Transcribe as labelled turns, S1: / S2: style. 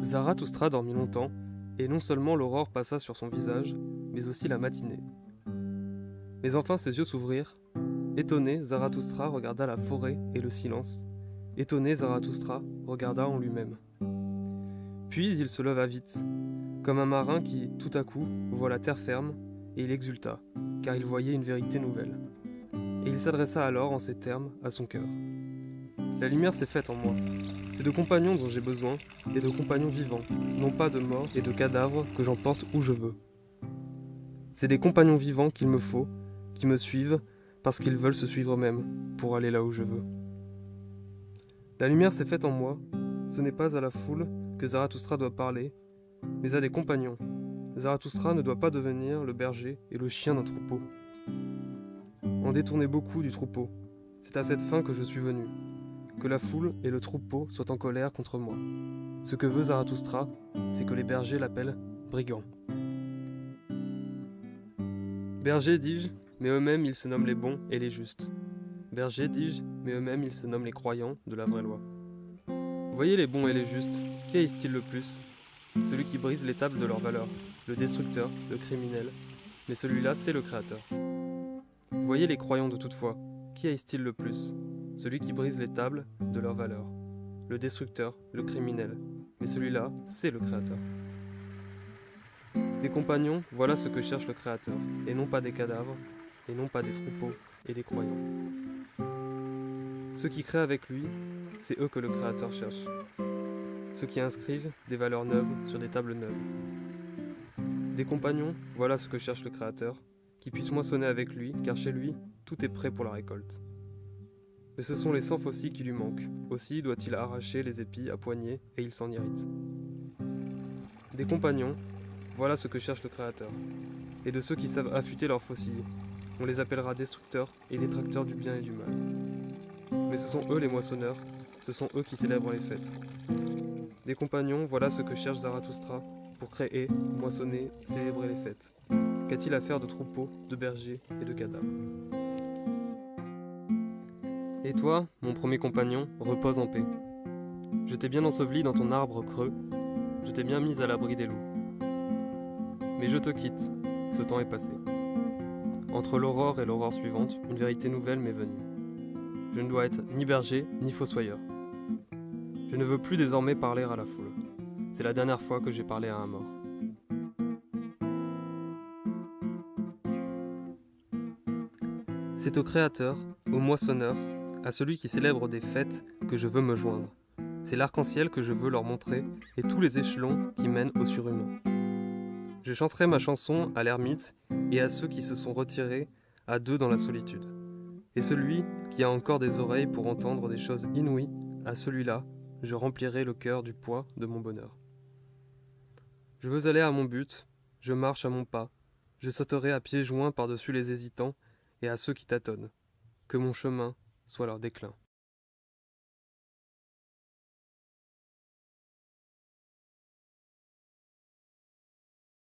S1: Zarathustra dormit longtemps, et non seulement l'aurore passa sur son visage, mais aussi la matinée. Mais enfin ses yeux s'ouvrirent. Étonné, Zarathustra regarda la forêt et le silence. Étonné, Zarathustra regarda en lui-même. Puis il se leva vite, comme un marin qui, tout à coup, voit la terre ferme, et il exulta, car il voyait une vérité nouvelle. Et il s'adressa alors en ces termes à son cœur. La lumière s'est faite en moi. C'est de compagnons dont j'ai besoin, et de compagnons vivants, non pas de morts et de cadavres que j'emporte où je veux. C'est des compagnons vivants qu'il me faut, qui me suivent, parce qu'ils veulent se suivre eux-mêmes, pour aller là où je veux. La lumière s'est faite en moi, ce n'est pas à la foule que Zarathustra doit parler, mais à des compagnons. Zarathustra ne doit pas devenir le berger et le chien d'un troupeau. On détournait beaucoup du troupeau. C'est à cette fin que je suis venu. Que la foule et le troupeau soient en colère contre moi. Ce que veut Zarathustra, c'est que les bergers l'appellent brigand. Bergers, dis-je, mais eux-mêmes ils se nomment les bons et les justes. Bergers, dis-je, mais eux-mêmes ils se nomment les croyants de la vraie loi. Voyez les bons et les justes, qui haïssent-ils le plus? Celui qui brise les tables de leur valeur, le destructeur, le criminel, mais celui-là c'est le créateur. Voyez les croyants de toute foi, qui haïssent-ils le plus? Celui qui brise les tables de leur valeur, le destructeur, le criminel, mais celui-là c'est le créateur. Des compagnons, voilà ce que cherche le créateur, et non pas des cadavres, et non pas des troupeaux et des croyants. Ceux qui créent avec lui, c'est eux que le créateur cherche. Ceux qui inscrivent des valeurs neuves sur des tables neuves. Des compagnons, voilà ce que cherche le créateur, qui puissent moissonner avec lui, car chez lui, tout est prêt pour la récolte. Mais ce sont les sans faucilles qui lui manquent. Aussi doit-il arracher les épis à poignée, et il s'en irrite. Des compagnons, voilà ce que cherche le créateur. Et de ceux qui savent affûter leurs faucilles, on les appellera destructeurs et détracteurs du bien et du mal. Mais ce sont eux les moissonneurs, ce sont eux qui célèbrent les fêtes. Des compagnons, voilà ce que cherche Zarathustra pour créer, moissonner, célébrer les fêtes. Qu'a-t-il à faire de troupeaux, de bergers et de cadavres? Et toi, mon premier compagnon, repose en paix. Je t'ai bien enseveli dans ton arbre creux, je t'ai bien mis à l'abri des loups. Mais je te quitte, ce temps est passé. Entre l'aurore et l'aurore suivante, une vérité nouvelle m'est venue. Je ne dois être ni berger, ni fossoyeur. Je ne veux plus désormais parler à la foule. C'est la dernière fois que j'ai parlé à un mort. C'est au Créateur, au moissonneur, à celui qui célèbre des fêtes que je veux me joindre. C'est l'arc-en-ciel que je veux leur montrer et tous les échelons qui mènent au surhumain. Je chanterai ma chanson à l'ermite et à ceux qui se sont retirés à deux dans la solitude. Et celui qui a encore des oreilles pour entendre des choses inouïes, à celui-là, je remplirai le cœur du poids de mon bonheur. Je veux aller à mon but, je marche à mon pas, je sauterai à pieds joints par-dessus les hésitants et à ceux qui tâtonnent. Que mon chemin soit leur déclin.